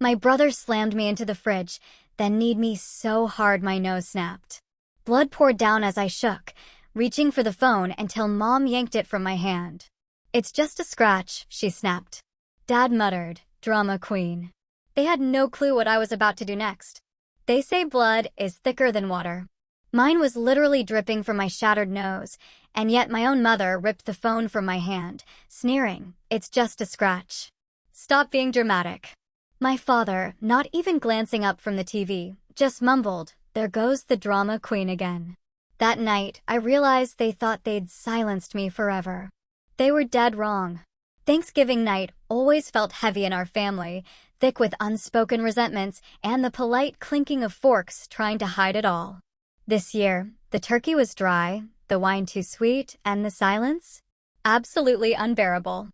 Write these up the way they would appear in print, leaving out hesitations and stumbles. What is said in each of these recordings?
My brother slammed me into the fridge, then kneed me so hard my nose snapped. Blood poured down as I shook, reaching for the phone until Mom yanked it from my hand. "It's just a scratch," she snapped. Dad muttered, "Drama queen." They had no clue what I was about to do next. They say blood is thicker than water. Mine was literally dripping from my shattered nose, and yet my own mother ripped the phone from my hand, sneering, "It's just a scratch. Stop being dramatic." My father, not even glancing up from the TV, just mumbled, "There goes the drama queen again." That night, I realized they thought they'd silenced me forever. They were dead wrong. Thanksgiving night always felt heavy in our family, thick with unspoken resentments and the polite clinking of forks trying to hide it all. This year, the turkey was dry, the wine too sweet, and the silence? Absolutely unbearable.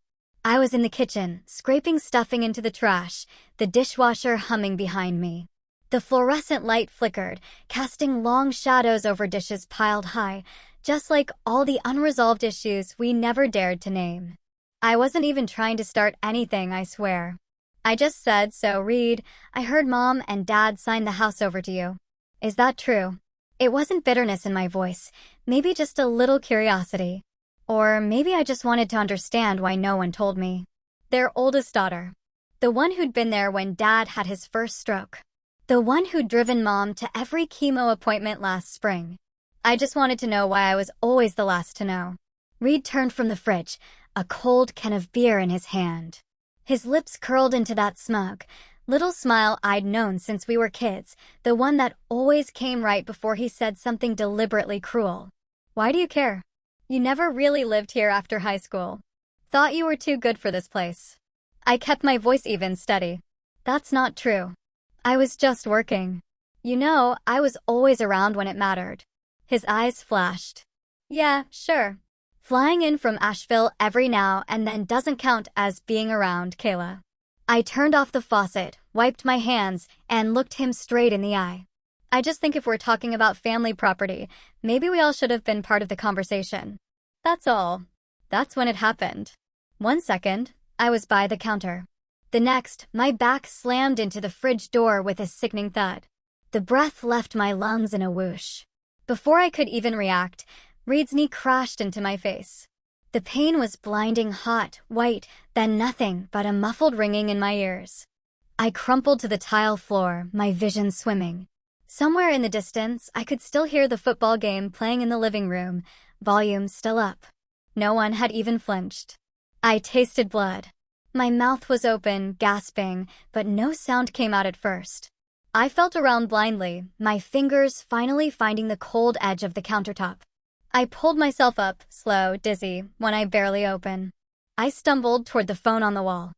I was in the kitchen, scraping stuffing into the trash, the dishwasher humming behind me. The fluorescent light flickered, casting long shadows over dishes piled high, just like all the unresolved issues we never dared to name. I wasn't even trying to start anything, I swear. I just said, "So, Reed, I heard Mom and Dad sign the house over to you. Is that true?" It wasn't bitterness in my voice, maybe just a little curiosity. Or maybe I just wanted to understand why no one told me. Their oldest daughter. The one who'd been there when Dad had his first stroke. The one who'd driven Mom to every chemo appointment last spring. I just wanted to know why I was always the last to know. Reed turned from the fridge, a cold can of beer in his hand. His lips curled into that smug, little smile I'd known since we were kids, the one that always came right before he said something deliberately cruel. "Why do you care? You never really lived here after high school. Thought you were too good for this place." I kept my voice even steady. "That's not true. I was just working. You know, I was always around when it mattered." His eyes flashed. "Yeah, sure. Flying in from Asheville every now and then doesn't count as being around, Kayla." I turned off the faucet, wiped my hands, and looked him straight in the eye. "I just think if we're talking about family property, maybe we all should have been part of the conversation. That's all." That's when it happened. 1 second, I was by the counter. The next, my back slammed into the fridge door with a sickening thud. The breath left my lungs in a whoosh. Before I could even react, Reed's knee crashed into my face. The pain was blinding hot, white, then nothing but a muffled ringing in my ears. I crumpled to the tile floor, my vision swimming. Somewhere in the distance, I could still hear the football game playing in the living room, volume still up. No one had even flinched. I tasted blood. My mouth was open, gasping, but no sound came out at first. I felt around blindly, my fingers finally finding the cold edge of the countertop. I pulled myself up, slow, dizzy, when I barely open. I stumbled toward the phone on the wall.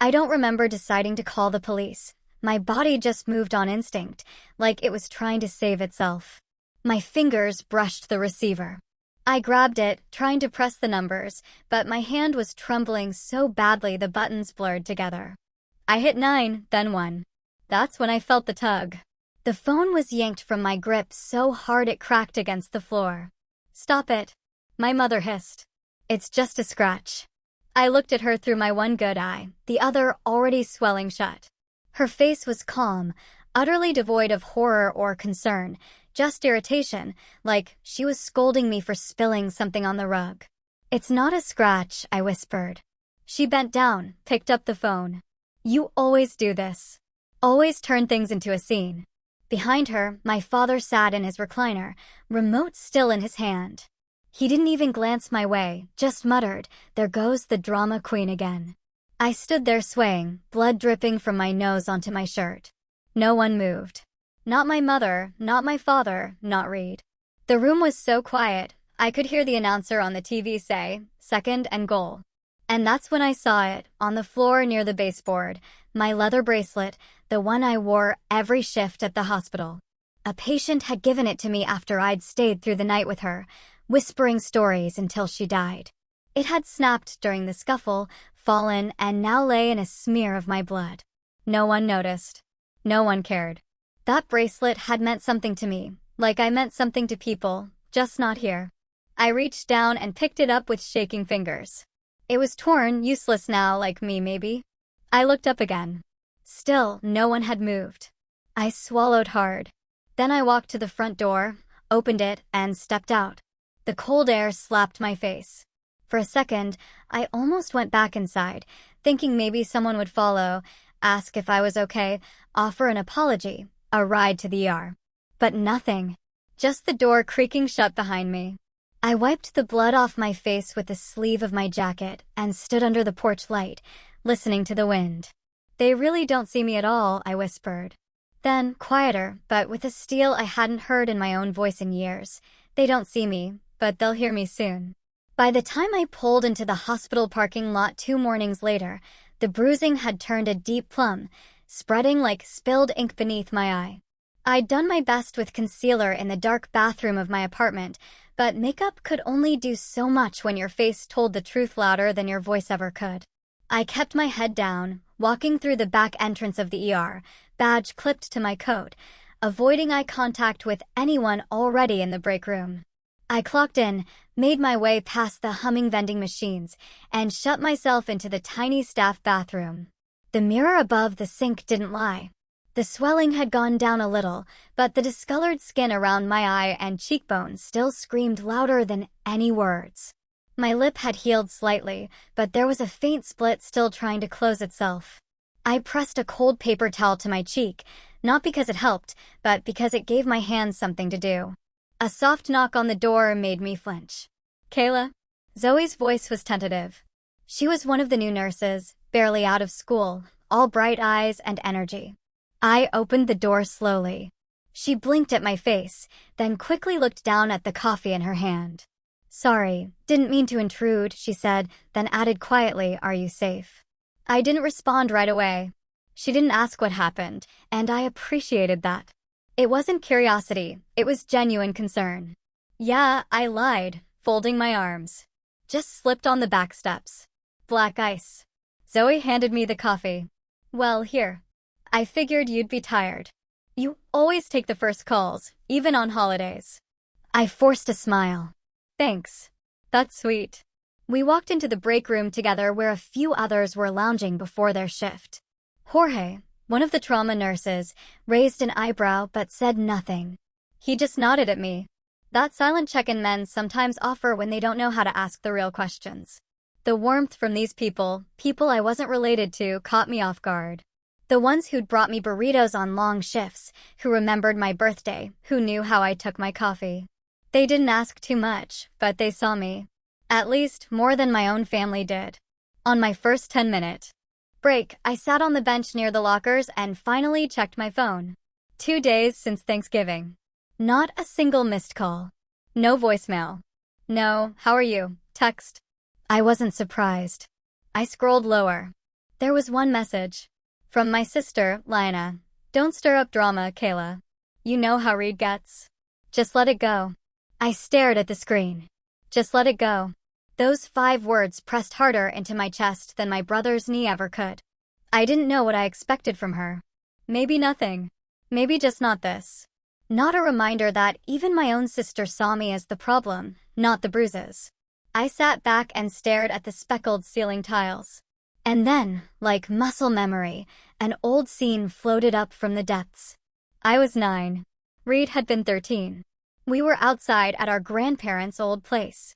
I don't remember deciding to call the police. My body just moved on instinct, like it was trying to save itself. My fingers brushed the receiver. I grabbed it, trying to press the numbers, but my hand was trembling so badly the buttons blurred together. I hit 9, then 1. That's when I felt the tug. The phone was yanked from my grip so hard it cracked against the floor. "Stop it," my mother hissed. "It's just a scratch." I looked at her through my one good eye, the other already swelling shut. Her face was calm, utterly devoid of horror or concern, just irritation, like she was scolding me for spilling something on the rug. "It's not a scratch," I whispered. She bent down, picked up the phone. "You always do this. Always turn things into a scene." Behind her, my father sat in his recliner, remote still in his hand. He didn't even glance my way, just muttered, "There goes the drama queen again." I stood there swaying, blood dripping from my nose onto my shirt. No one moved. Not my mother, not my father, not Reed. The room was so quiet, I could hear the announcer on the TV say, "Second and goal." And that's when I saw it, on the floor near the baseboard, my leather bracelet, the one I wore every shift at the hospital. A patient had given it to me after I'd stayed through the night with her, whispering stories until she died. It had snapped during the scuffle, fallen, and now lay in a smear of my blood. No one noticed. No one cared. That bracelet had meant something to me, like I meant something to people, just not here. I reached down and picked it up with shaking fingers. It was torn, useless now, like me maybe. I looked up again. Still, no one had moved. I swallowed hard. Then I walked to the front door, opened it, and stepped out. The cold air slapped my face. For a second, I almost went back inside, thinking maybe someone would follow, ask if I was okay, offer an apology, a ride to the ER. But nothing. Just the door creaking shut behind me. I wiped the blood off my face with the sleeve of my jacket and stood under the porch light, listening to the wind. "They really don't see me at all," I whispered. Then, quieter, but with a steel I hadn't heard in my own voice in years, "They don't see me, but they'll hear me soon." By the time I pulled into the hospital parking lot 2 mornings later, the bruising had turned a deep plum, spreading like spilled ink beneath my eye. I'd done my best with concealer in the dark bathroom of my apartment, but makeup could only do so much when your face told the truth louder than your voice ever could. I kept my head down, walking through the back entrance of the ER, badge clipped to my coat, avoiding eye contact with anyone already in the break room. I clocked in, made my way past the humming vending machines, and shut myself into the tiny staff bathroom. The mirror above the sink didn't lie. The swelling had gone down a little, but the discolored skin around my eye and cheekbone still screamed louder than any words. My lip had healed slightly, but there was a faint split still trying to close itself. I pressed a cold paper towel to my cheek, not because it helped, but because it gave my hands something to do. A soft knock on the door made me flinch. "Kayla?" Zoe's voice was tentative. She was one of the new nurses, barely out of school, all bright eyes and energy. I opened the door slowly. She blinked at my face, then quickly looked down at the coffee in her hand. "Sorry, didn't mean to intrude," she said, then added quietly, "Are you safe?" I didn't respond right away. She didn't ask what happened, and I appreciated that. It wasn't curiosity, it was genuine concern. "Yeah, I lied," folding my arms. "Just slipped on the back steps. Black ice." Zoe handed me the coffee. "Well, here. I figured you'd be tired. You always take the first calls, even on holidays." I forced a smile. "Thanks. That's sweet." We walked into the break room together where a few others were lounging before their shift. Jorge, one of the trauma nurses, raised an eyebrow but said nothing. He just nodded at me. That silent check-in men sometimes offer when they don't know how to ask the real questions. The warmth from these people I wasn't related to, caught me off guard. The ones who'd brought me burritos on long shifts, who remembered my birthday, who knew how I took my coffee. They didn't ask too much, but they saw me. At least, more than my own family did. On my first 10-minute break, I sat on the bench near the lockers and finally checked my phone. 2 days since Thanksgiving. Not a single missed call. No voicemail. No, "How are you?" text. I wasn't surprised. I scrolled lower. There was one message. From my sister, Lina. "Don't stir up drama, Kayla. You know how Reed gets. Just let it go." I stared at the screen. Just let it go. Those 5 words pressed harder into my chest than my brother's knee ever could. I didn't know what I expected from her. Maybe nothing. Maybe just not this. Not a reminder that even my own sister saw me as the problem, not the bruises. I sat back and stared at the speckled ceiling tiles. And then, like muscle memory, an old scene floated up from the depths. I was 9. Reed had been 13. We were outside at our grandparents' old place.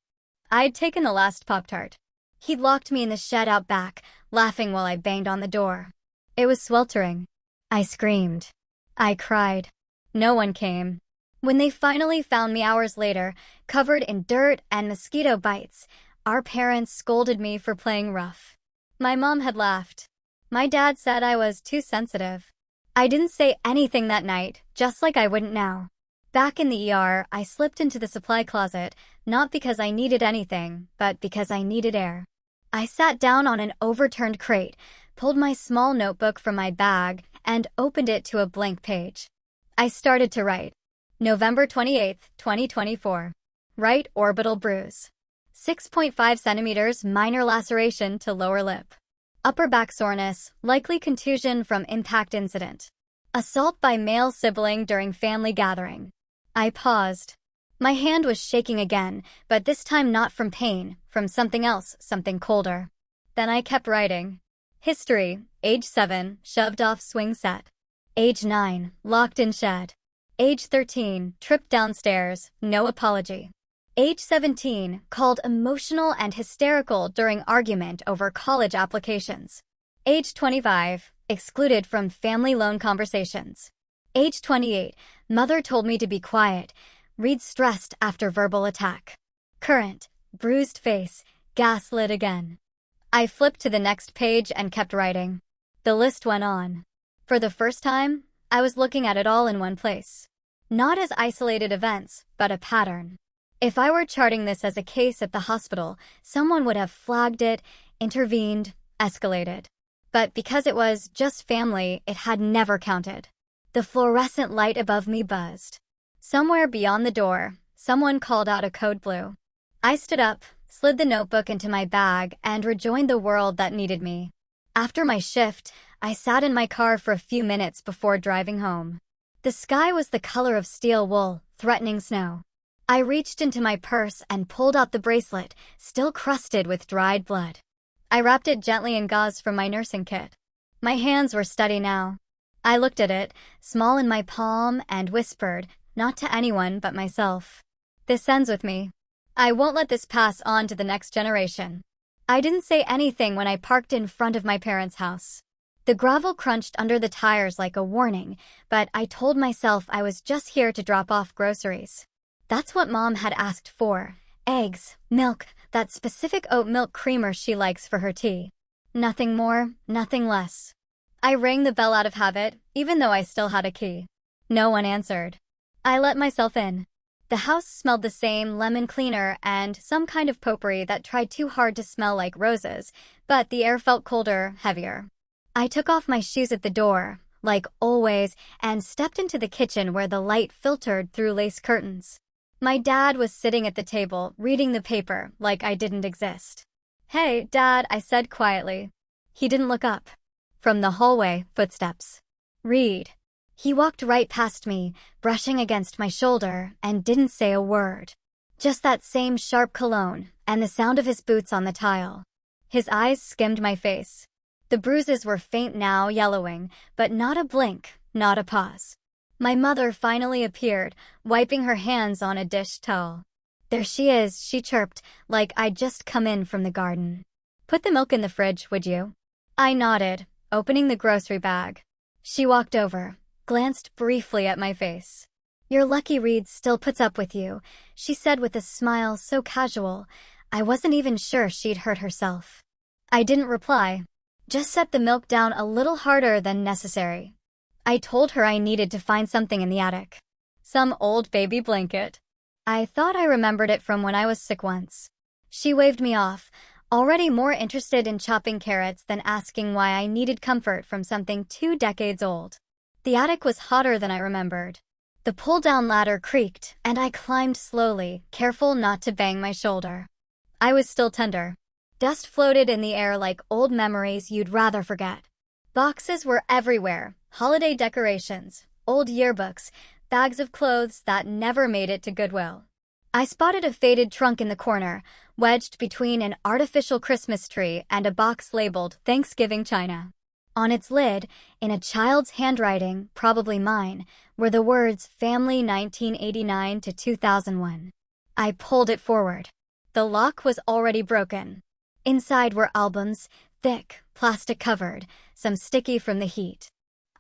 I'd taken the last Pop-Tart. He'd locked me in the shed out back, laughing while I banged on the door. It was sweltering. I screamed. I cried. No one came. When they finally found me hours later, covered in dirt and mosquito bites, our parents scolded me for playing rough. My mom had laughed. My dad said I was too sensitive. I didn't say anything that night, just like I wouldn't now. Back in the ER, I slipped into the supply closet, not because I needed anything, but because I needed air. I sat down on an overturned crate, pulled my small notebook from my bag, and opened it to a blank page. I started to write. November 28, 2024. Right orbital bruise. 6.5 centimeters minor laceration to lower lip. Upper back soreness, likely contusion from impact incident. Assault by male sibling during family gathering. I paused. My hand was shaking again, but this time not from pain, from something else, something colder. Then I kept writing. History, age 7, shoved off swing set. Age 9, locked in shed. Age 13, tripped downstairs, no apology. Age 17, called emotional and hysterical during argument over college applications. Age 25, excluded from family loan conversations. Age 28, mother told me to be quiet, read stressed after verbal attack. Current, bruised face, gaslit again. I flipped to the next page and kept writing. The list went on. For the first time, I was looking at it all in one place. Not as isolated events, but a pattern. If I were charting this as a case at the hospital, someone would have flagged it, intervened, escalated. But because it was just family, it had never counted. The fluorescent light above me buzzed. Somewhere beyond the door, someone called out a code blue. I stood up, slid the notebook into my bag, and rejoined the world that needed me. After my shift, I sat in my car for a few minutes before driving home. The sky was the color of steel wool, threatening snow. I reached into my purse and pulled out the bracelet, still crusted with dried blood. I wrapped it gently in gauze from my nursing kit. My hands were steady now. I looked at it, small in my palm, and whispered, not to anyone but myself. This ends with me. I won't let this pass on to the next generation. I didn't say anything when I parked in front of my parents' house. The gravel crunched under the tires like a warning, but I told myself I was just here to drop off groceries. That's what Mom had asked for. Eggs, milk, that specific oat milk creamer she likes for her tea. Nothing more, nothing less. I rang the bell out of habit, even though I still had a key. No one answered. I let myself in. The house smelled the same, lemon cleaner and some kind of potpourri that tried too hard to smell like roses, but the air felt colder, heavier. I took off my shoes at the door, like always, and stepped into the kitchen where the light filtered through lace curtains. My dad was sitting at the table, reading the paper, like I didn't exist. "Hey, Dad," I said quietly. He didn't look up. From the hallway, footsteps. "Read." He walked right past me, brushing against my shoulder, and didn't say a word. Just that same sharp cologne, and the sound of his boots on the tile. His eyes skimmed my face. The bruises were faint now, yellowing, but not a blink, not a pause. My mother finally appeared, wiping her hands on a dish towel. "There she is," she chirped, like I'd just come in from the garden. "Put the milk in the fridge, would you?" I nodded, opening the grocery bag. She walked over, glanced briefly at my face. "You're lucky Reed still puts up with you," she said with a smile so casual, I wasn't even sure she'd hurt herself. I didn't reply, just set the milk down a little harder than necessary. I told her I needed to find something in the attic. Some old baby blanket. I thought I remembered it from when I was sick once. She waved me off, already more interested in chopping carrots than asking why I needed comfort from something 2 decades old. The attic was hotter than I remembered. The pull-down ladder creaked, and I climbed slowly, careful not to bang my shoulder. I was still tender. Dust floated in the air like old memories you'd rather forget. Boxes were everywhere, holiday decorations, old yearbooks, bags of clothes that never made it to Goodwill. I spotted a faded trunk in the corner, wedged between an artificial Christmas tree and a box labeled Thanksgiving China. On its lid, in a child's handwriting, probably mine, were the words Family 1989 to 2001. I pulled it forward. The lock was already broken. Inside were albums, thick, plastic-covered, some sticky from the heat.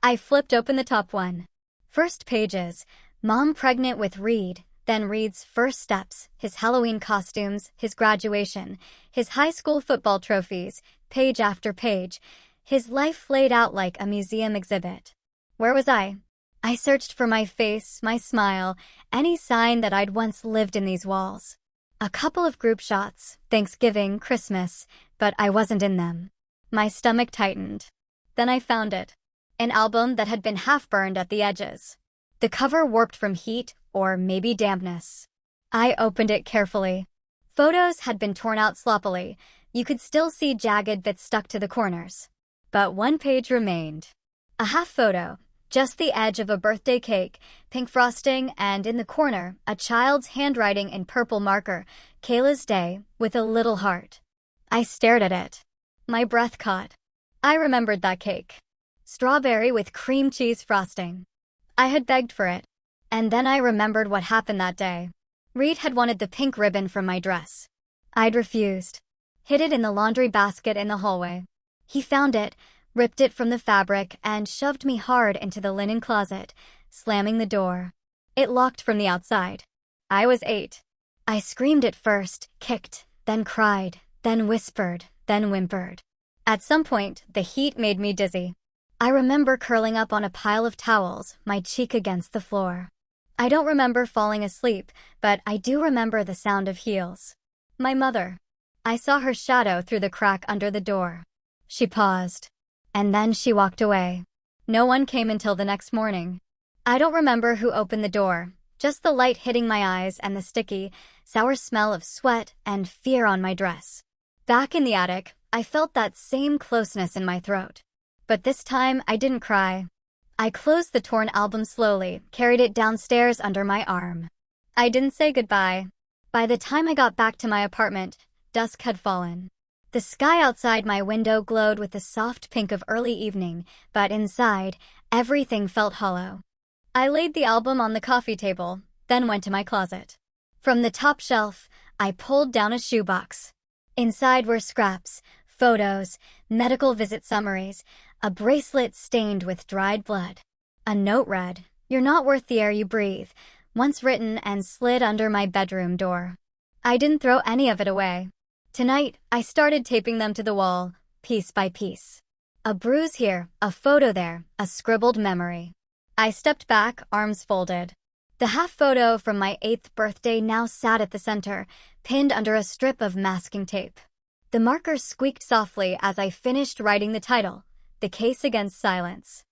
I flipped open the top one. First pages, Mom pregnant with Reed, then Reed's first steps, his Halloween costumes, his graduation, his high school football trophies, page after page, his life laid out like a museum exhibit. Where was I? I searched for my face, my smile, any sign that I'd once lived in these walls. A couple of group shots, Thanksgiving, Christmas, but I wasn't in them. My stomach tightened. Then I found it. An album that had been half-burned at the edges. The cover warped from heat, or maybe dampness. I opened it carefully. Photos had been torn out sloppily. You could still see jagged bits stuck to the corners. But one page remained. A half photo, just the edge of a birthday cake, pink frosting, and in the corner, a child's handwriting in purple marker, Kayla's Day, with a little heart. I stared at it. My breath caught. I remembered that cake. Strawberry with cream cheese frosting. I had begged for it. And then I remembered what happened that day. Reed had wanted the pink ribbon from my dress. I'd refused. Hid it in the laundry basket in the hallway. He found it, ripped it from the fabric, and shoved me hard into the linen closet, slamming the door. It locked from the outside. I was 8. I screamed at first, kicked, then cried, then whispered, then whimpered. At some point, the heat made me dizzy. I remember curling up on a pile of towels, my cheek against the floor. I don't remember falling asleep, but I do remember the sound of heels. My mother. I saw her shadow through the crack under the door. She paused. And then she walked away. No one came until the next morning. I don't remember who opened the door, just the light hitting my eyes and the sticky, sour smell of sweat and fear on my dress. Back in the attic, I felt that same closeness in my throat. But this time, I didn't cry. I closed the torn album slowly, carried it downstairs under my arm. I didn't say goodbye. By the time I got back to my apartment, dusk had fallen. The sky outside my window glowed with the soft pink of early evening, but inside, everything felt hollow. I laid the album on the coffee table, then went to my closet. From the top shelf, I pulled down a shoebox. Inside were scraps, photos, medical visit summaries, a bracelet stained with dried blood. A note read, "You're not worth the air you breathe," once written and slid under my bedroom door. I didn't throw any of it away. Tonight, I started taping them to the wall, piece by piece. A bruise here, a photo there, a scribbled memory. I stepped back, arms folded. The half photo from my 8th birthday now sat at the center, pinned under a strip of masking tape. The marker squeaked softly as I finished writing the title, "The Case Against Silence."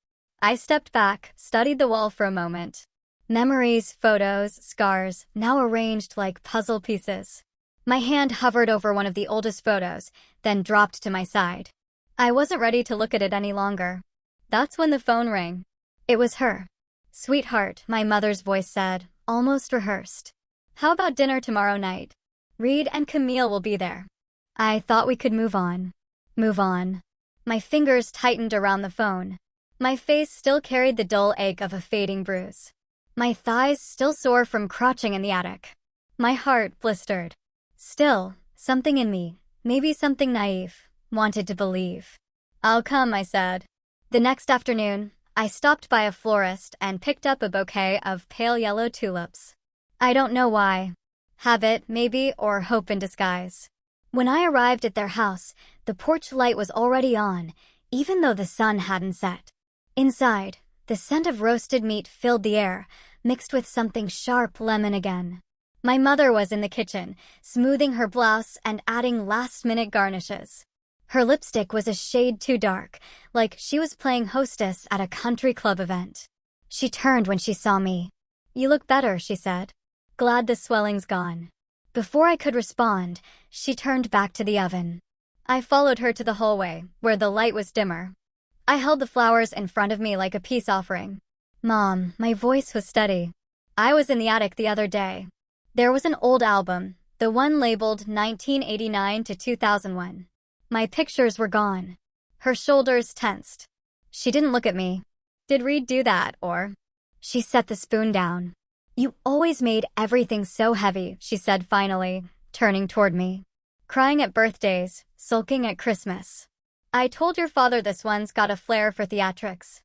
I stepped back, studied the wall for a moment. Memories, photos, scars, now arranged like puzzle pieces. My hand hovered over one of the oldest photos, then dropped to my side. I wasn't ready to look at it any longer. That's when the phone rang. It was her. "Sweetheart," my mother's voice said, almost rehearsed. "How about dinner tomorrow night? Reed and Camille will be there." I thought we could move on. Move on. My fingers tightened around the phone. My face still carried the dull ache of a fading bruise. My thighs still sore from crouching in the attic. My heart blistered. Still, something in me, maybe something naive, wanted to believe. "I'll come," I said. The next afternoon, I stopped by a florist and picked up a bouquet of pale yellow tulips. I don't know why. Habit, maybe, or hope in disguise. When I arrived at their house, the porch light was already on, even though the sun hadn't set. Inside, the scent of roasted meat filled the air, mixed with something sharp lemon again. My mother was in the kitchen, smoothing her blouse and adding last-minute garnishes. Her lipstick was a shade too dark, like she was playing hostess at a country club event. She turned when she saw me. "You look better," she said. "Glad the swelling's gone." Before I could respond, she turned back to the oven. I followed her to the hallway, where the light was dimmer. I held the flowers in front of me like a peace offering. "Mom," my voice was steady. "I was in the attic the other day. There was an old album, the one labeled 1989 to 2001. My pictures were gone." Her shoulders tensed. She didn't look at me. "Did Reed do that, or?" She set the spoon down. "You always made everything so heavy," she said finally, turning toward me. "Crying at birthdays, sulking at Christmas. I told your father this one's got a flair for theatrics."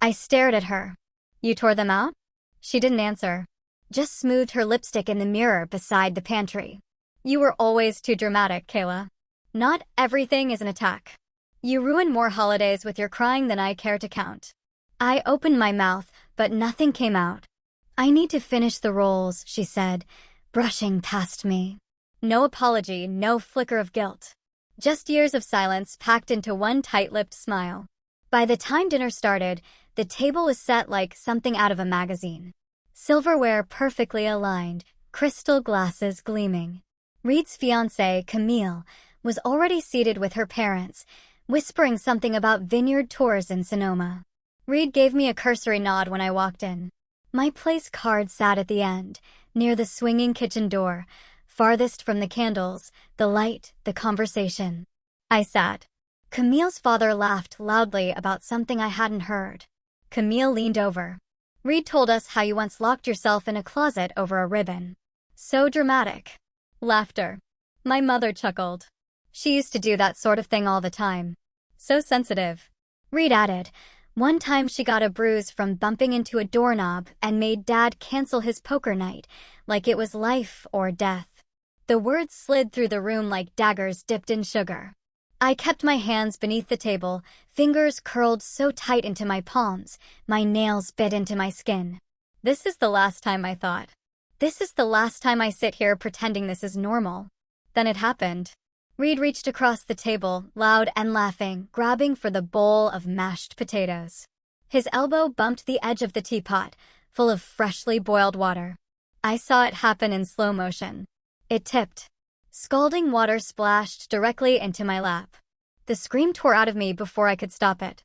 I stared at her. "You tore them out?" She didn't answer. Just smoothed her lipstick in the mirror beside the pantry. "You were always too dramatic, Kayla. Not everything is an attack. You ruin more holidays with your crying than I care to count." I opened my mouth, but nothing came out. "I need to finish the rolls," she said, brushing past me. No apology, no flicker of guilt. Just years of silence packed into one tight-lipped smile. By the time dinner started, the table was set like something out of a magazine. Silverware perfectly aligned, crystal glasses gleaming. Reed's fiancée, Camille, was already seated with her parents, whispering something about vineyard tours in Sonoma. Reed gave me a cursory nod when I walked in. My place card sat at the end, near the swinging kitchen door, farthest from the candles, the light, the conversation. I sat. Camille's father laughed loudly about something I hadn't heard. Camille leaned over. Reed told us how you once locked yourself in a closet over a ribbon. So dramatic. Laughter. My mother chuckled. She used to do that sort of thing all the time. So sensitive. Reed added, one time she got a bruise from bumping into a doorknob and made Dad cancel his poker night, like it was life or death. The words slid through the room like daggers dipped in sugar. I kept my hands beneath the table, fingers curled so tight into my palms, my nails bit into my skin. This is the last time, I thought. This is the last time I sit here pretending this is normal. Then it happened. Reed reached across the table, loud and laughing, grabbing for the bowl of mashed potatoes. His elbow bumped the edge of the teapot, full of freshly boiled water. I saw it happen in slow motion. It tipped. Scalding water splashed directly into my lap. The scream tore out of me before I could stop it.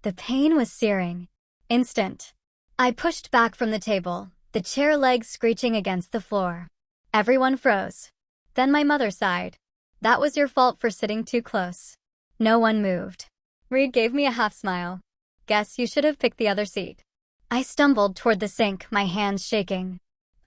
The pain was searing. Instant. I pushed back from the table, the chair legs screeching against the floor. Everyone froze. Then my mother sighed. That was your fault for sitting too close. No one moved. Reed gave me a half smile. Guess you should have picked the other seat. I stumbled toward the sink, my hands shaking.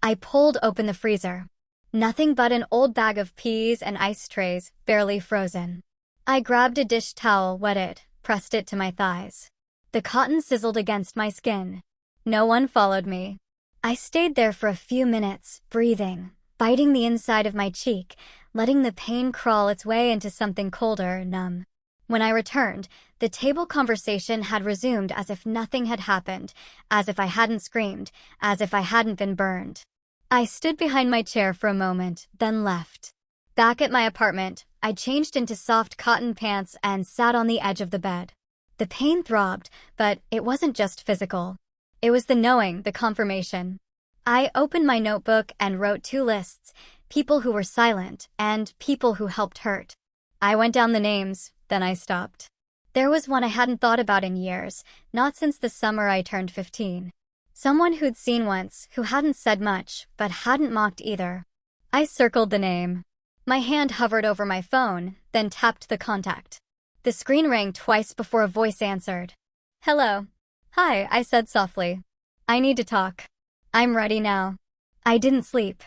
I pulled open the freezer. Nothing but an old bag of peas and ice trays, barely frozen. I grabbed a dish towel, wet it, pressed it to my thighs. The cotton sizzled against my skin. No one followed me. I stayed there for a few minutes, breathing, biting the inside of my cheek, letting the pain crawl its way into something colder, numb. When I returned, the table conversation had resumed as if nothing had happened, as if I hadn't screamed, as if I hadn't been burned. I stood behind my chair for a moment, then left. Back at my apartment, I changed into soft cotton pants and sat on the edge of the bed. The pain throbbed, but it wasn't just physical. It was the knowing, the confirmation. I opened my notebook and wrote 2 lists, people who were silent and people who helped hurt. I went down the names, then I stopped. There was one I hadn't thought about in years, not since the summer I turned 15. Someone who'd seen once, who hadn't said much, but hadn't mocked either. I circled the name. My hand hovered over my phone, then tapped the contact. The screen rang twice before a voice answered. Hello. Hi, I said softly. I need to talk. I'm ready now. I didn't sleep.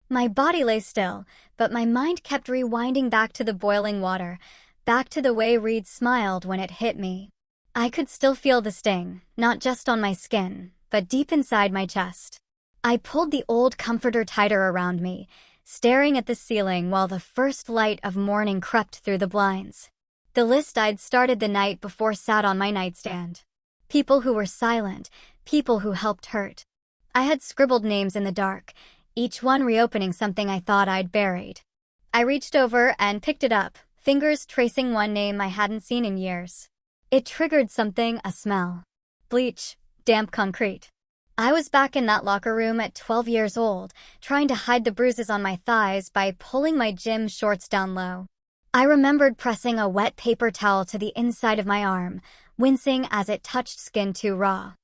My body lay still, but my mind kept rewinding back to the boiling water, back to the way Reed smiled when it hit me. I could still feel the sting, not just on my skin, but deep inside my chest. I pulled the old comforter tighter around me, staring at the ceiling while the first light of morning crept through the blinds. The list I'd started the night before sat on my nightstand. People who were silent, people who helped hurt. I had scribbled names in the dark, each one reopening something I thought I'd buried. I reached over and picked it up, fingers tracing one name I hadn't seen in years. It triggered something, a smell. Bleach, damp concrete. I was back in that locker room at 12 years old, trying to hide the bruises on my thighs by pulling my gym shorts down low. I remembered pressing a wet paper towel to the inside of my arm, wincing as it touched skin too raw.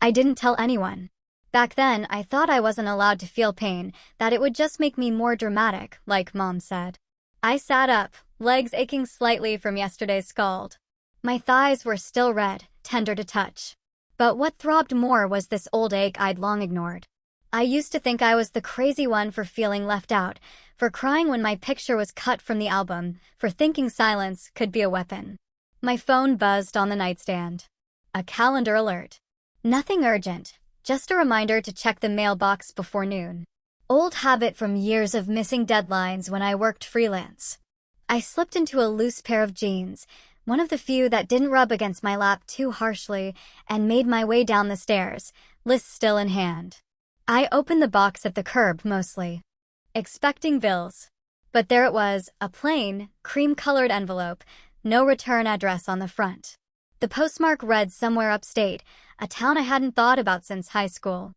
I didn't tell anyone. Back then, I thought I wasn't allowed to feel pain, that it would just make me more dramatic, like Mom said. I sat up, legs aching slightly from yesterday's scald. My thighs were still red, tender to touch. But what throbbed more was this old ache I'd long ignored. I used to think I was the crazy one for feeling left out, for crying when my picture was cut from the album, for thinking silence could be a weapon. My phone buzzed on the nightstand. A calendar alert. Nothing urgent, just a reminder to check the mailbox before noon. Old habit from years of missing deadlines when I worked freelance. I slipped into a loose pair of jeans, one of the few that didn't rub against my lap too harshly, and made my way down the stairs, list still in hand. I opened the box at the curb mostly, expecting bills. But there it was, a plain, cream-colored envelope, no return address on the front. The postmark read somewhere upstate, a town I hadn't thought about since high school.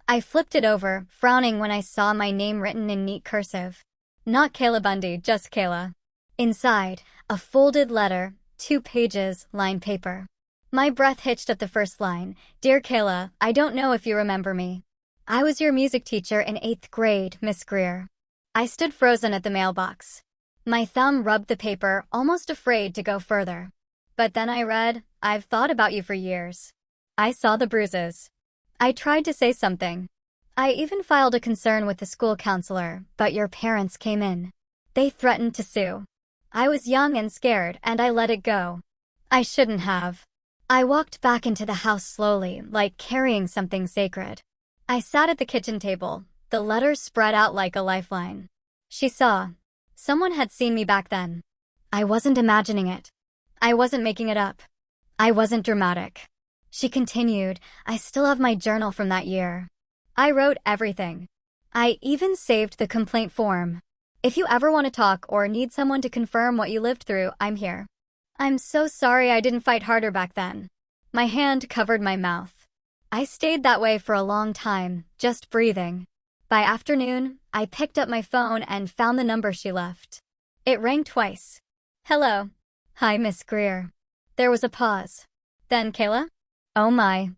I flipped it over, frowning when I saw my name written in neat cursive. Not Kayla Bundy, just Kayla. Inside, a folded letter, 2 pages, lined paper. My breath hitched at the first line. Dear Kayla, I don't know if you remember me. I was your music teacher in 8th grade, Miss Greer. I stood frozen at the mailbox. My thumb rubbed the paper, almost afraid to go further. But then I read, I've thought about you for years. I saw the bruises. I tried to say something. I even filed a concern with the school counselor, but your parents came in. They threatened to sue. I was young and scared, and I let it go. I shouldn't have. I walked back into the house slowly, like carrying something sacred. I sat at the kitchen table, the letters spread out like a lifeline. She saw. Someone had seen me back then. I wasn't imagining it. I wasn't making it up. I wasn't dramatic. She continued, I still have my journal from that year. I wrote everything. I even saved the complaint form. If you ever want to talk or need someone to confirm what you lived through, I'm here. I'm so sorry I didn't fight harder back then. My hand covered my mouth. I stayed that way for a long time, just breathing. By afternoon, I picked up my phone and found the number she left. It rang twice. Hello. Hi, Miss Greer. There was a pause. Then, Kayla? Oh my.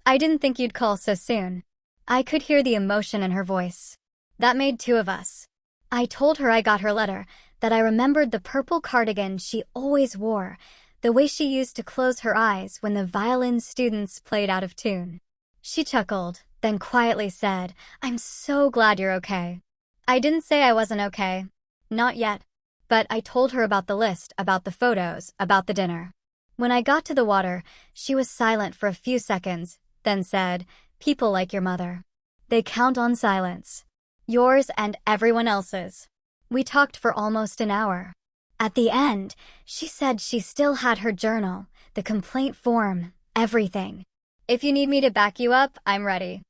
I didn't think you'd call so soon. I could hear the emotion in her voice. That made two of us. I told her I got her letter, that I remembered the purple cardigan she always wore, the way she used to close her eyes when the violin students played out of tune. She chuckled, then quietly said, I'm so glad you're okay. I didn't say I wasn't okay. Not yet. But I told her about the list, about the photos, about the dinner. When I got to the water, she was silent for a few seconds, then said, people like your mother. They count on silence. Yours and everyone else's. We talked for almost an hour. At the end, she said she still had her journal, the complaint form, everything. If you need me to back you up, I'm ready.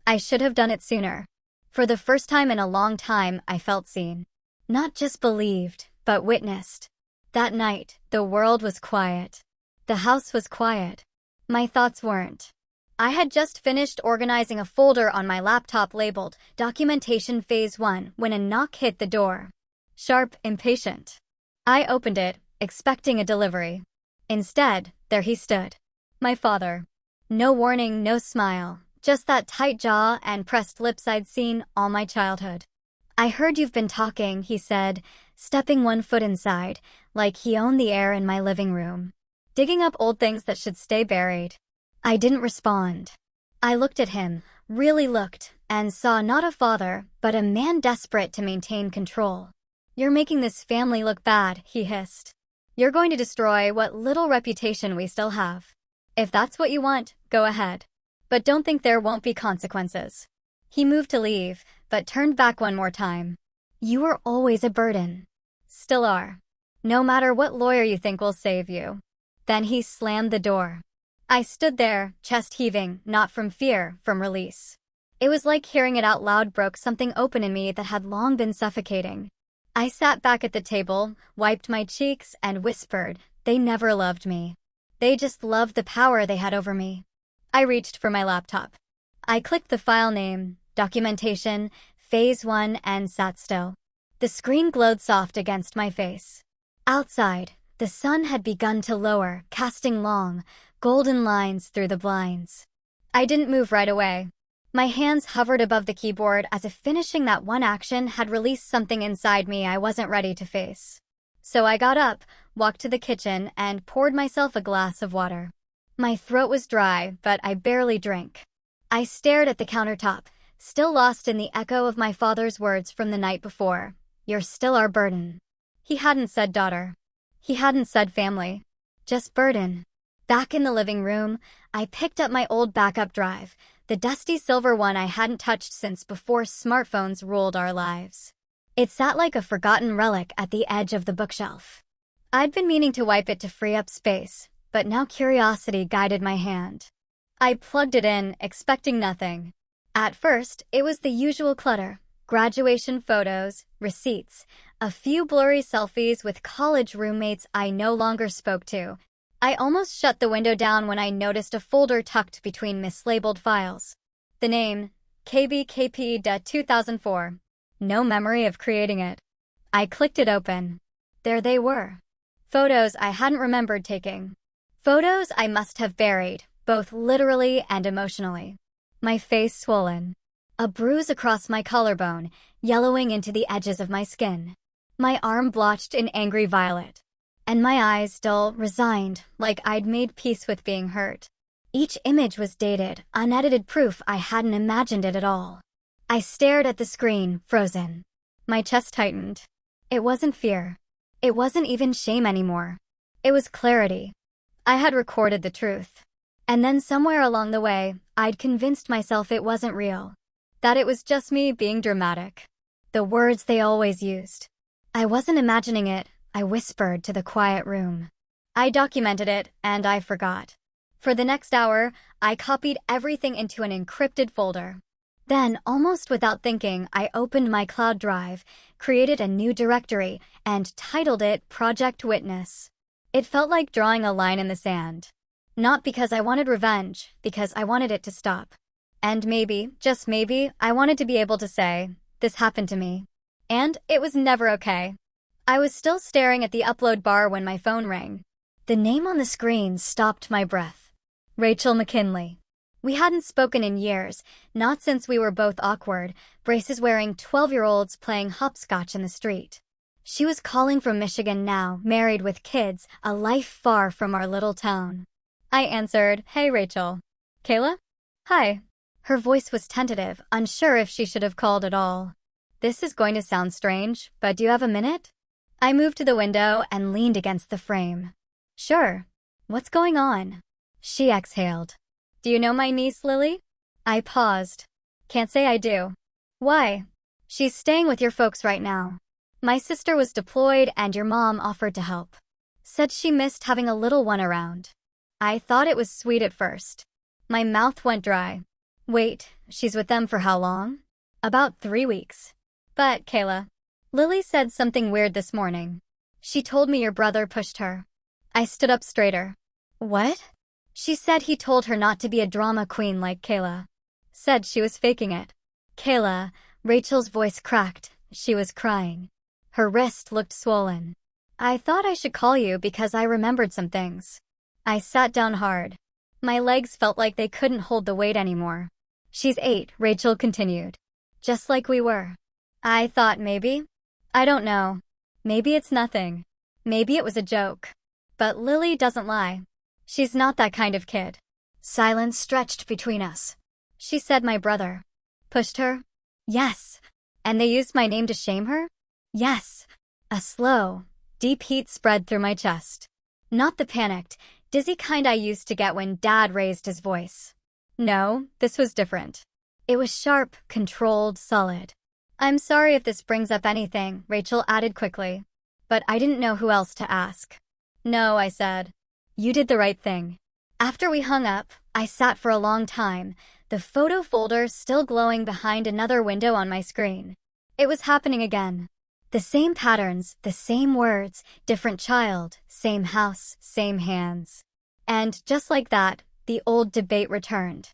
I should have done it sooner. For the first time in a long time, I felt seen. Not just believed, but witnessed. That night, the world was quiet. The house was quiet. My thoughts weren't. I had just finished organizing a folder on my laptop labeled Documentation Phase 1 when a knock hit the door. Sharp, impatient. I opened it, expecting a delivery. Instead, there he stood. My father. No warning, no smile, just that tight jaw and pressed lips I'd seen all my childhood. I heard you've been talking, he said, stepping one foot inside, like he owned the air in my living room. Digging up old things that should stay buried. I didn't respond. I looked at him, really looked, and saw not a father, but a man desperate to maintain control. You're making this family look bad, he hissed. You're going to destroy what little reputation we still have. If that's what you want, go ahead. But don't think there won't be consequences. He moved to leave, but turned back one more time. You were always a burden. Still are. No matter what lawyer you think will save you. Then he slammed the door. I stood there, chest heaving, not from fear, from release. It was like hearing it out loud broke something open in me that had long been suffocating. I sat back at the table, wiped my cheeks, and whispered, they never loved me. They just loved the power they had over me. I reached for my laptop. I clicked the file name, Documentation, Phase 1, and sat still. The screen glowed soft against my face. Outside, the sun had begun to lower, casting long, golden lines through the blinds. I didn't move right away. My hands hovered above the keyboard as if finishing that one action had released something inside me I wasn't ready to face. So I got up, walked to the kitchen, and poured myself a glass of water. My throat was dry, but I barely drank. I stared at the countertop, still lost in the echo of my father's words from the night before. You're still our burden. He hadn't said daughter. He hadn't said family. Just burden. Back in the living room, I picked up my old backup drive, the dusty silver one I hadn't touched since before smartphones ruled our lives. It sat like a forgotten relic at the edge of the bookshelf. I'd been meaning to wipe it to free up space, but now curiosity guided my hand. I plugged it in, expecting nothing. At first, it was the usual clutter. Graduation photos, receipts, a few blurry selfies with college roommates I no longer spoke to. I almost shut the window down when I noticed a folder tucked between mislabeled files. The name, KBKP.2004. No memory of creating it. I clicked it open. There they were. Photos I hadn't remembered taking. Photos I must have buried, both literally and emotionally. My face swollen. A bruise across my collarbone, yellowing into the edges of my skin. My arm blotched in angry violet. and my eyes still resigned, like I'd made peace with being hurt. Each image was dated, unedited proof I hadn't imagined it at all. I stared at the screen, frozen. My chest tightened. It wasn't fear. It wasn't even shame anymore. It was clarity. I had recorded the truth. And then somewhere along the way, I'd convinced myself it wasn't real. That it was just me being dramatic. The words they always used. I wasn't imagining it, I whispered to the quiet room. I documented it, and I forgot. For the next hour, I copied everything into an encrypted folder. Then, almost without thinking, I opened my cloud drive, created a new directory, and titled it Project Witness. It felt like drawing a line in the sand. Not because I wanted revenge, because I wanted it to stop. And maybe, just maybe, I wanted to be able to say, this happened to me. And it was never okay. I was still staring at the upload bar when my phone rang. The name on the screen stopped my breath. Rachel McKinley. We hadn't spoken in years, not since we were both awkward, braces-wearing 12-year-olds playing hopscotch in the street. She was calling from Michigan now, married with kids, a life far from our little town. I answered, "Hey, Rachel." "Kayla?" "Hi." Her voice was tentative, unsure if she should have called at all. "This is going to sound strange, but do you have a minute?" I moved to the window and leaned against the frame. "Sure. What's going on?" She exhaled. "Do you know my niece, Lily?" I paused. "Can't say I do." "Why?" "She's staying with your folks right now. My sister was deployed and your mom offered to help. Said she missed having a little one around." I thought it was sweet at first. My mouth went dry. "Wait, she's with them for how long?" "About 3 weeks." "But, Kayla, Lily said something weird this morning. She told me your brother pushed her." I stood up straighter. "What?" "She said he told her not to be a drama queen like Kayla. Said she was faking it." "Kayla," Rachel's voice cracked. She was crying. Her wrist looked swollen. "I thought I should call you because I remembered some things." I sat down hard. My legs felt like they couldn't hold the weight anymore. "She's 8, Rachel continued. "Just like we were." I thought maybe. I don't know. Maybe it's nothing. Maybe it was a joke. But Lily doesn't lie. She's not that kind of kid. Silence stretched between us. "She said my brother pushed her?" "Yes." "And they used my name to shame her?" "Yes." A slow, deep heat spread through my chest. Not the panicked, dizzy kind I used to get when Dad raised his voice. No, this was different. It was sharp, controlled, solid. "I'm sorry if this brings up anything," Rachel added quickly. But I didn't know who else to ask. "No," I said. "You did the right thing." After we hung up, I sat for a long time, the photo folder still glowing behind another window on my screen. It was happening again. The same patterns, the same words, different child, same house, same hands. And just like that, the old debate returned.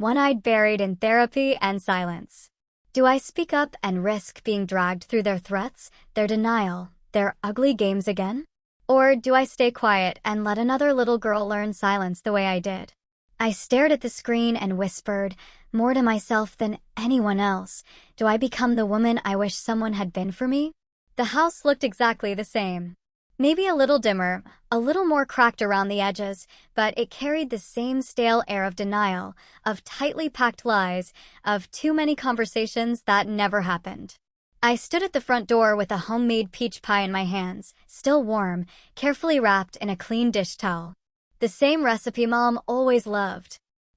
One I'd buried in therapy and silence. Do I speak up and risk being dragged through their threats, their denial, their ugly games again? Or do I stay quiet and let another little girl learn silence the way I did? I stared at the screen and whispered, more to myself than anyone else, do I become the woman I wish someone had been for me? The house looked exactly the same. Maybe a little dimmer, a little more cracked around the edges, but it carried the same stale air of denial, of tightly packed lies, of too many conversations that never happened. I stood at the front door with a homemade peach pie in my hands, still warm, carefully wrapped in a clean dish towel. The same recipe Mom always loved.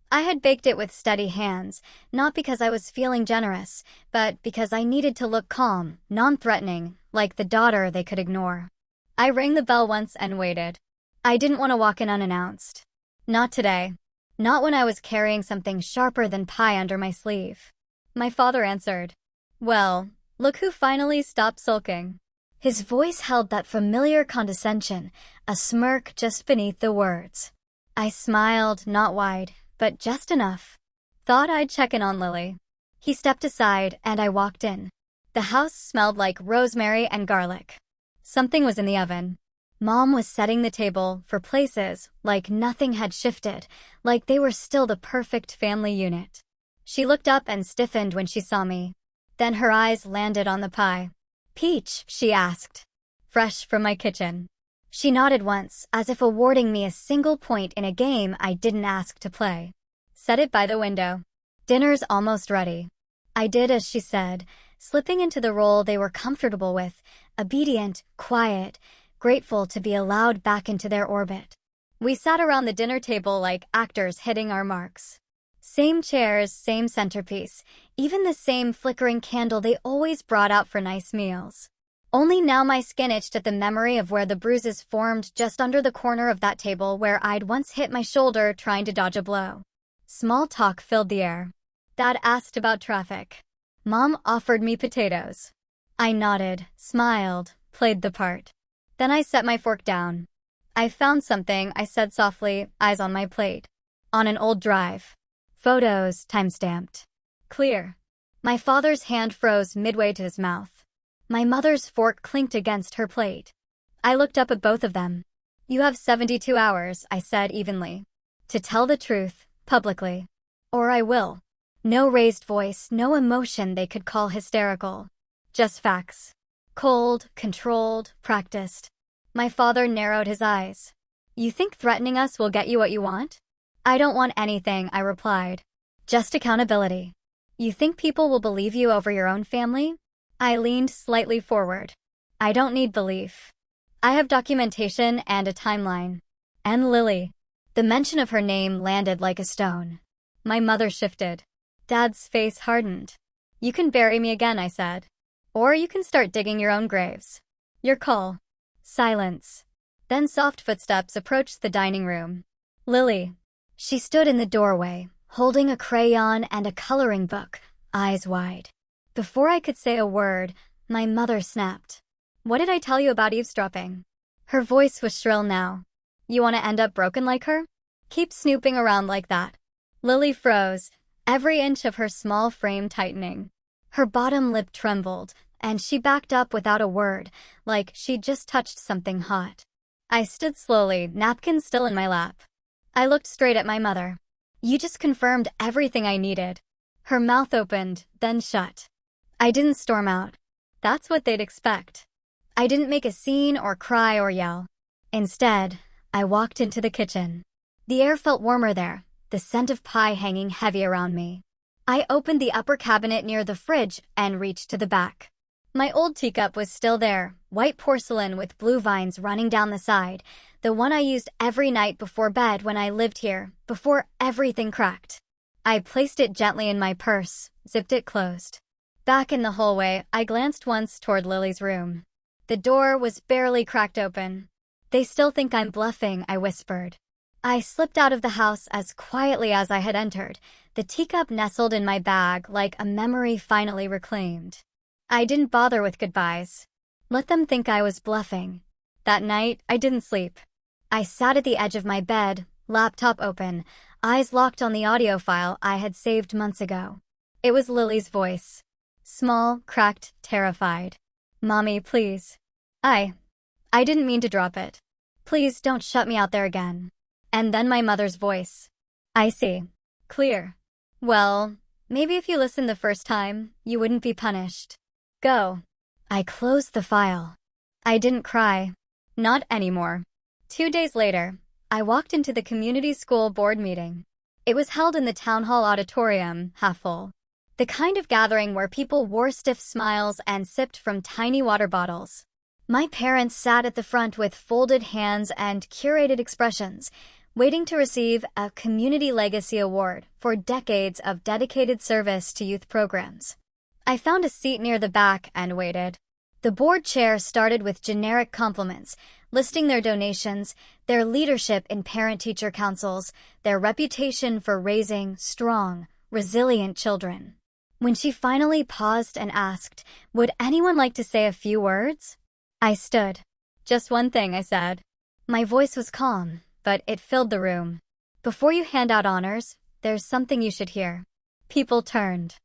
I had baked it with steady hands, not because I was feeling generous, but because I needed to look calm, non-threatening, like the daughter they could ignore. I rang the bell once and waited. I didn't want to walk in unannounced. Not today. Not when I was carrying something sharper than pie under my sleeve. My father answered. "Well, look who finally stopped sulking." His voice held that familiar condescension, a smirk just beneath the words. I smiled, not wide, but just enough. Thought I'd check in on Lily. He stepped aside and I walked in. The house smelled like rosemary and garlic. Something was in the oven. Mom was setting the table for places, like nothing had shifted, like they were still the perfect family unit. She looked up and stiffened when she saw me. Then her eyes landed on the pie. "Peach?" she asked. "Fresh from my kitchen." She nodded once, as if awarding me a single point in a game I didn't ask to play. Set it by the window. Dinner's almost ready. I did as she said, slipping into the role they were comfortable with, obedient, quiet, grateful to be allowed back into their orbit. We sat around the dinner table like actors hitting our marks. Same chairs, same centerpiece, even the same flickering candle they always brought out for nice meals. Only now my skin itched at the memory of where the bruises formed just under the corner of that table where I'd once hit my shoulder trying to dodge a blow. Small talk filled the air. Dad asked about traffic. Mom offered me potatoes. I nodded, smiled, played the part. Then I set my fork down. I found something, I said softly, eyes on my plate. On an old drive. Photos, time-stamped. Clear. My father's hand froze midway to his mouth. My mother's fork clinked against her plate. I looked up at both of them. You have 72 hours, I said evenly. To tell the truth, publicly. Or I will. No raised voice, no emotion they could call hysterical. Just facts. Cold, controlled, practiced. My father narrowed his eyes. You think threatening us will get you what you want? I don't want anything, I replied. Just accountability. You think people will believe you over your own family? I leaned slightly forward. I don't need belief. I have documentation and a timeline. And Lily. The mention of her name landed like a stone. My mother shifted. Dad's face hardened. You can bury me again, I said. Or you can start digging your own graves. Your call. Silence. Then soft footsteps approached the dining room. Lily. She stood in the doorway, holding a crayon and a coloring book, eyes wide. Before I could say a word, my mother snapped. What did I tell you about eavesdropping? Her voice was shrill now. You want to end up broken like her? Keep snooping around like that. Lily froze, every inch of her small frame tightening. Her bottom lip trembled, and she backed up without a word, like she'd just touched something hot. I stood slowly, napkin still in my lap. I looked straight at my mother. You just confirmed everything I needed. Her mouth opened, then shut. I didn't storm out. That's what they'd expect. I didn't make a scene or cry or yell. Instead, I walked into the kitchen. The air felt warmer there, the scent of pie hanging heavy around me. I opened the upper cabinet near the fridge and reached to the back. My old teacup was still there, white porcelain with blue vines running down the side, the one I used every night before bed when I lived here, before everything cracked. I placed it gently in my purse, zipped it closed. Back in the hallway, I glanced once toward Lily's room. The door was barely cracked open. They still think I'm bluffing, I whispered. I slipped out of the house as quietly as I had entered, the teacup nestled in my bag like a memory finally reclaimed. I didn't bother with goodbyes. Let them think I was bluffing. That night, I didn't sleep. I sat at the edge of my bed, laptop open, eyes locked on the audio file I had saved months ago. It was Lily's voice. Small, cracked, terrified. Mommy, please. I didn't mean to drop it. Please don't shut me out there again. And then my mother's voice. I see. Clear. Well, maybe if you listened the first time, you wouldn't be punished. Go. I closed the file. I didn't cry. Not anymore. 2 days later, I walked into the community school board meeting. It was held in the town hall auditorium, half full. The kind of gathering where people wore stiff smiles and sipped from tiny water bottles. My parents sat at the front with folded hands and curated expressions, waiting to receive a Community Legacy Award for decades of dedicated service to youth programs. I found a seat near the back and waited. The board chair started with generic compliments, listing their donations, their leadership in parent-teacher councils, their reputation for raising strong, resilient children. When she finally paused and asked, would anyone like to say a few words? I stood. Just one thing, I said. My voice was calm, but it filled the room. Before you hand out honors, there's something you should hear. People turned.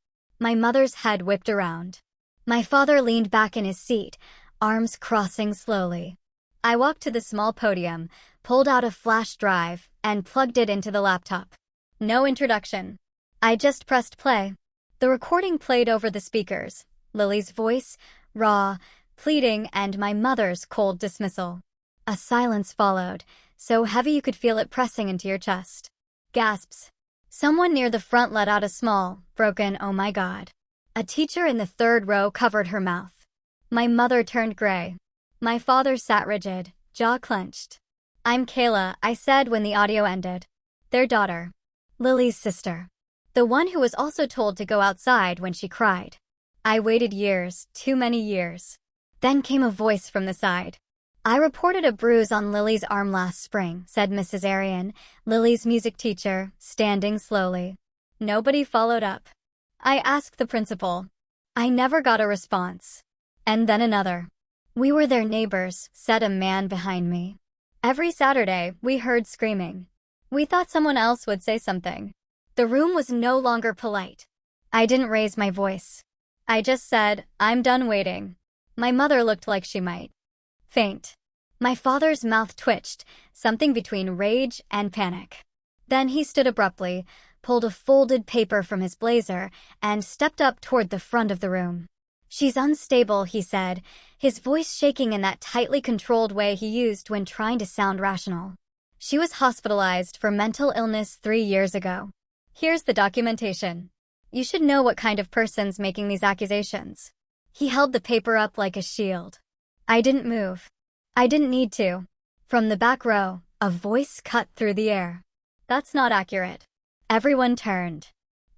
My mother's head whipped around. My father leaned back in his seat, arms crossing slowly. I walked to the small podium, pulled out a flash drive, and plugged it into the laptop. No introduction. I just pressed play. The recording played over the speakers, Lily's voice, raw, pleading, and my mother's cold dismissal. A silence followed, so heavy you could feel it pressing into your chest. Gasps. Someone near the front let out a small, broken "oh my God." A teacher in the third row covered her mouth. My mother turned gray. My father sat rigid, jaw clenched. "I'm Kayla," I said when the audio ended. "Their daughter. Lily's sister. The one who was also told to go outside when she cried." I waited years, too many years. Then came a voice from the side. "I reported a bruise on Lily's arm last spring," said Mrs. Arian, Lily's music teacher, standing slowly. Nobody followed up. I asked the principal. I never got a response. And then another. "We were their neighbors," said a man behind me. "Every Saturday, we heard screaming. We thought someone else would say something." The room was no longer polite. I didn't raise my voice. I just said, "I'm done waiting." My mother looked like she might faint. My father's mouth twitched, something between rage and panic. Then he stood abruptly, pulled a folded paper from his blazer, and stepped up toward the front of the room. "She's unstable," he said, his voice shaking in that tightly controlled way he used when trying to sound rational. "She was hospitalized for mental illness 3 years ago. Here's the documentation. You should know what kind of person's making these accusations." He held the paper up like a shield. I didn't move. I didn't need to. From the back row, a voice cut through the air. "That's not accurate." Everyone turned.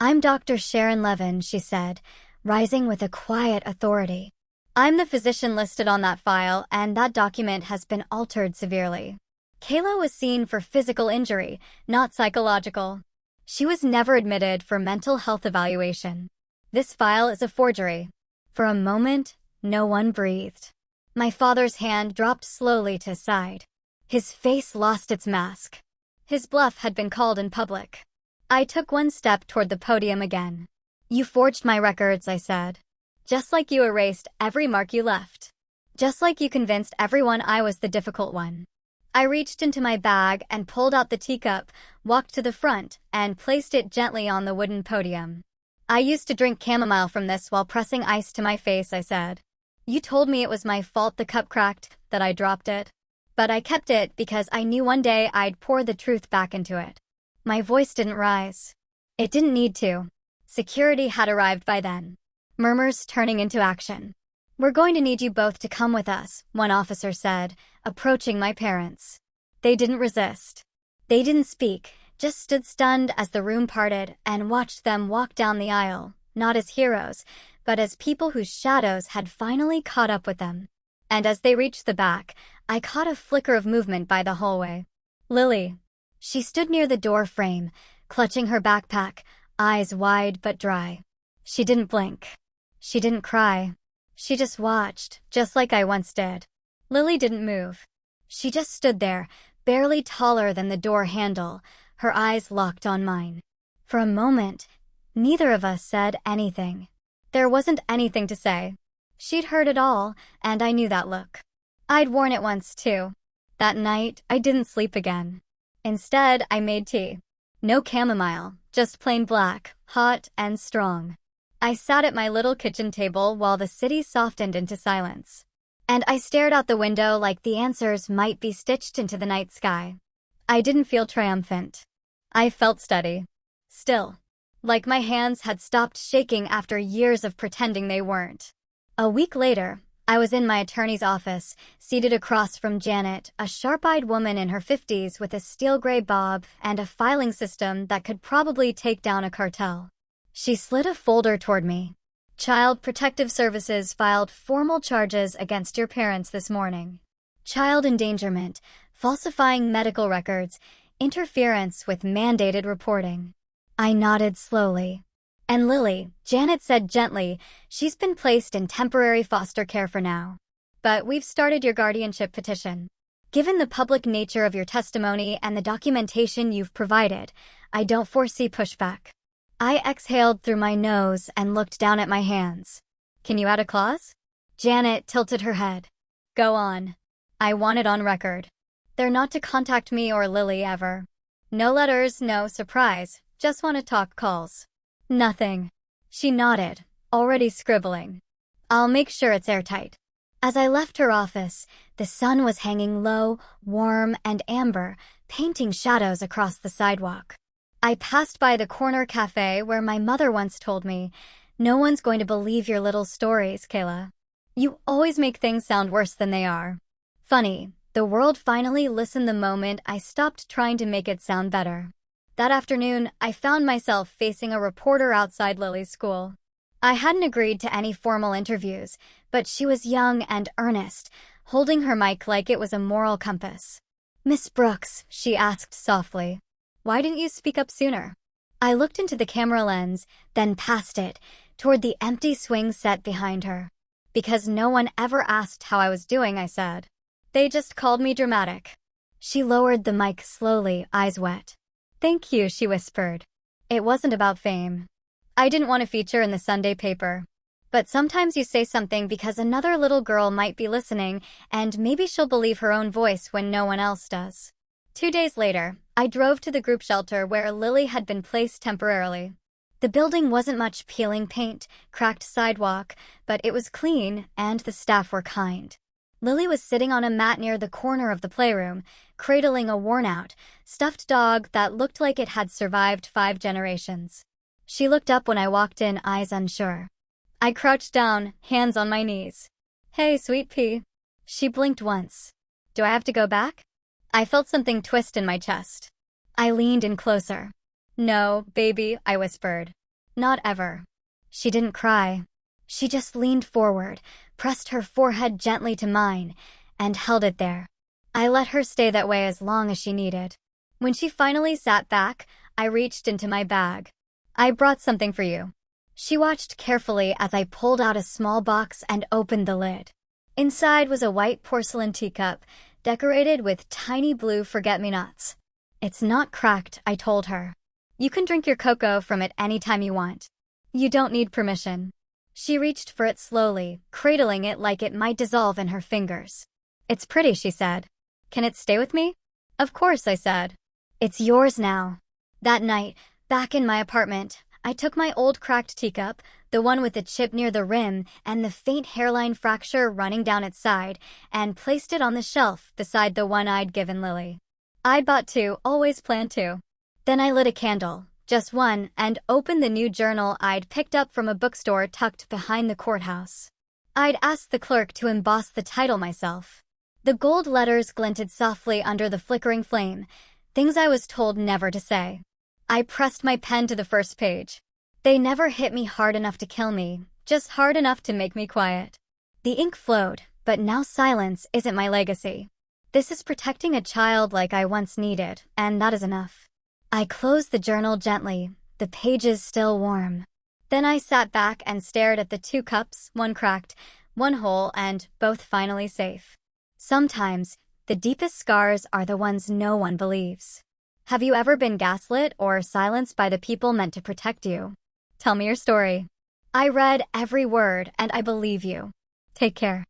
"I'm Dr. Sharon Levin," she said, rising with a quiet authority. "I'm the physician listed on that file, and that document has been altered severely. Kayla was seen for physical injury, not psychological. She was never admitted for mental health evaluation. This file is a forgery." For a moment, no one breathed. My father's hand dropped slowly to his side. His face lost its mask. His bluff had been called in public. I took one step toward the podium again. "You forged my records," I said. "Just like you erased every mark you left. Just like you convinced everyone I was the difficult one." I reached into my bag and pulled out the teacup, walked to the front, and placed it gently on the wooden podium. "I used to drink chamomile from this while pressing ice to my face," I said. "You told me it was my fault the cup cracked, that I dropped it. But I kept it because I knew one day I'd pour the truth back into it." My voice didn't rise. It didn't need to. Security had arrived by then. Murmurs turning into action. "We're going to need you both to come with us," one officer said, approaching my parents. They didn't resist. They didn't speak, just stood stunned as the room parted and watched them walk down the aisle, not as heroes, but as people whose shadows had finally caught up with them. And as they reached the back, I caught a flicker of movement by the hallway. Lily. She stood near the door frame, clutching her backpack, eyes wide but dry. She didn't blink. She didn't cry. She just watched, just like I once did. Lily didn't move. She just stood there, barely taller than the door handle, her eyes locked on mine. For a moment, neither of us said anything. There wasn't anything to say. She'd heard it all, and I knew that look. I'd worn it once, too. That night, I didn't sleep again. Instead, I made tea. No chamomile, just plain black, hot and strong. I sat at my little kitchen table while the city softened into silence. And I stared out the window like the answers might be stitched into the night sky. I didn't feel triumphant. I felt steady. Still. Like my hands had stopped shaking after years of pretending they weren't. A week later, I was in my attorney's office, seated across from Janet, a sharp-eyed woman in her 50s with a steel gray bob and a filing system that could probably take down a cartel. She slid a folder toward me. "Child Protective Services filed formal charges against your parents this morning. Child endangerment, falsifying medical records, interference with mandated reporting." I nodded slowly. "And Lily," Janet said gently, "she's been placed in temporary foster care for now. But we've started your guardianship petition. Given the public nature of your testimony and the documentation you've provided, I don't foresee pushback." I exhaled through my nose and looked down at my hands. "Can you add a clause?" Janet tilted her head. "Go on." I want it on record. They're not to contact me or Lily ever. No letters, no surprise, just want to talk calls. Nothing. She nodded, already scribbling. "I'll make sure it's airtight." As I left her office, the sun was hanging low, warm, and amber, painting shadows across the sidewalk. I passed by the corner cafe where my mother once told me, "No one's going to believe your little stories, Kayla. You always make things sound worse than they are." Funny, the world finally listened the moment I stopped trying to make it sound better. That afternoon, I found myself facing a reporter outside Lily's school. I hadn't agreed to any formal interviews, but she was young and earnest, holding her mic like it was a moral compass. "Miss Brooks," she asked softly, "why didn't you speak up sooner?" I looked into the camera lens, then past it, toward the empty swing set behind her. "Because no one ever asked how I was doing," I said. "They just called me dramatic." She lowered the mic slowly, eyes wet. "Thank you," she whispered. "It wasn't about fame. I didn't want to feature in the Sunday paper. But sometimes you say something because another little girl might be listening, and maybe she'll believe her own voice when no one else does." 2 days later, I drove to the group shelter where Lily had been placed temporarily. The building wasn't much peeling paint, cracked sidewalk, but it was clean and the staff were kind. Lily was sitting on a mat near the corner of the playroom, cradling a worn-out, stuffed dog that looked like it had survived 5 generations. She looked up when I walked in, eyes unsure. I crouched down, hands on my knees. "Hey, sweet pea." She blinked once. "Do I have to go back?" I felt something twist in my chest. I leaned in closer. "No, baby," I whispered. "Not ever." She didn't cry. She just leaned forward, pressed her forehead gently to mine, and held it there. I let her stay that way as long as she needed. When she finally sat back, I reached into my bag. "I brought something for you." She watched carefully as I pulled out a small box and opened the lid. Inside was a white porcelain teacup, decorated with tiny blue forget-me-nots. "It's not cracked," I told her. "You can drink your cocoa from it anytime you want. You don't need permission." She reached for it slowly, cradling it like it might dissolve in her fingers. "It's pretty," she said. "Can it stay with me?" "Of course," I said. "It's yours now." That night, back in my apartment, I took my old cracked teacup, the one with the chip near the rim and the faint hairline fracture running down its side, and placed it on the shelf beside the one I'd given Lily. I'd bought 2, always planned to. Then I lit a candle, just one, and opened the new journal I'd picked up from a bookstore tucked behind the courthouse. I'd asked the clerk to emboss the title myself. The gold letters glinted softly under the flickering flame, things I was told never to say. I pressed my pen to the first page. They never hit me hard enough to kill me, just hard enough to make me quiet. The ink flowed, but now silence isn't my legacy. This is protecting a child like I once needed, and that is enough. I closed the journal gently, the pages still warm. Then I sat back and stared at the 2 cups, one cracked, one whole, and both finally safe. Sometimes, the deepest scars are the ones no one believes. Have you ever been gaslit or silenced by the people meant to protect you? Tell me your story. I read every word and I believe you. Take care.